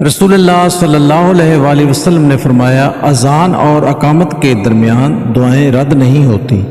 رسول اللہ صلی اللہ علیہ وآلہ وسلم نے فرمایا اذان اور اقامت کے درمیان دعائیں رد نہیں ہوتی،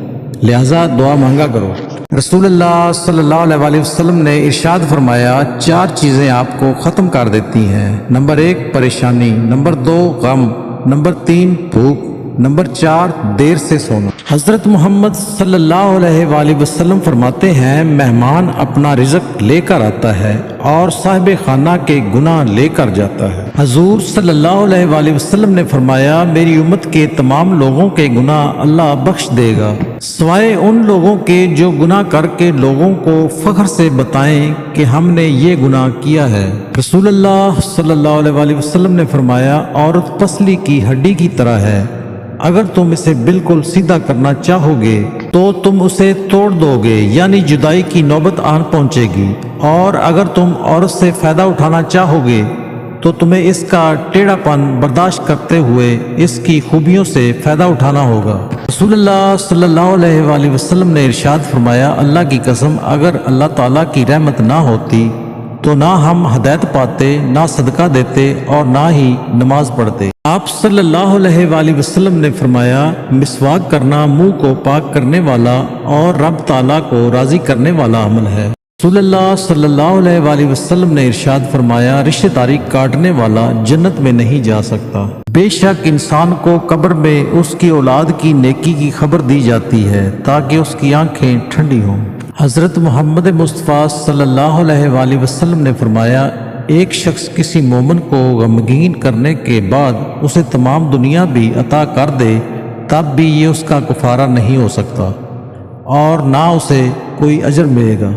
لہذا دعا مانگا کرو۔ رسول اللہ صلی اللہ علیہ وآلہ وسلم نے ارشاد فرمایا 4 چیزیں آپ کو ختم کر دیتی ہیں۔ نمبر 1 پریشانی، نمبر 2 غم، نمبر 3 بھوک، نمبر 4 دیر سے سونا۔ حضرت محمد صلی اللہ علیہ وآلہ وسلم فرماتے ہیں مہمان اپنا رزق لے کر آتا ہے اور صاحب خانہ کے گناہ لے کر جاتا ہے۔ حضور صلی اللہ علیہ وآلہ وسلم نے فرمایا میری امت کے تمام لوگوں کے گناہ اللہ بخش دے گا سوائے ان لوگوں کے جو گناہ کر کے لوگوں کو فخر سے بتائیں کہ ہم نے یہ گناہ کیا ہے۔ رسول اللہ صلی اللہ علیہ وآلہ وسلم نے فرمایا عورت پسلی کی ہڈی کی طرح ہے، اگر تم اسے بالکل سیدھا کرنا چاہو گے تو تم اسے توڑ دو گے، یعنی جدائی کی نوبت آن پہنچے گی، اور اگر تم عورت سے فائدہ اٹھانا چاہو گے تو تمہیں اس کا ٹیڑھا پن برداشت کرتے ہوئے اس کی خوبیوں سے فائدہ اٹھانا ہوگا۔ رسول اللہ صلی اللہ علیہ وآلہ وسلم نے ارشاد فرمایا اللہ کی قسم اگر اللہ تعالیٰ کی رحمت نہ ہوتی تو نہ ہم ہدایت پاتے، نہ صدقہ دیتے اور نہ ہی نماز پڑھتے۔ آپ صلی اللہ علیہ وآلہ وسلم نے فرمایا مسواک کرنا منہ کو پاک کرنے والا اور رب تعالیٰ کو راضی کرنے والا عمل ہے۔ رسول اللہ صلی اللہ علیہ وآلہ وسلم نے ارشاد فرمایا رشتہ داری کاٹنے والا جنت میں نہیں جا سکتا۔ بے شک انسان کو قبر میں اس کی اولاد کی نیکی کی خبر دی جاتی ہے تاکہ اس کی آنکھیں ٹھنڈی ہوں۔ حضرت محمد مصطفیٰ صلی اللہ علیہ وآلہ وسلم نے فرمایا ایک شخص کسی مومن کو غمگین کرنے کے بعد اسے تمام دنیا بھی عطا کر دے تب بھی یہ اس کا کفارہ نہیں ہو سکتا اور نہ اسے کوئی اجر ملے گا۔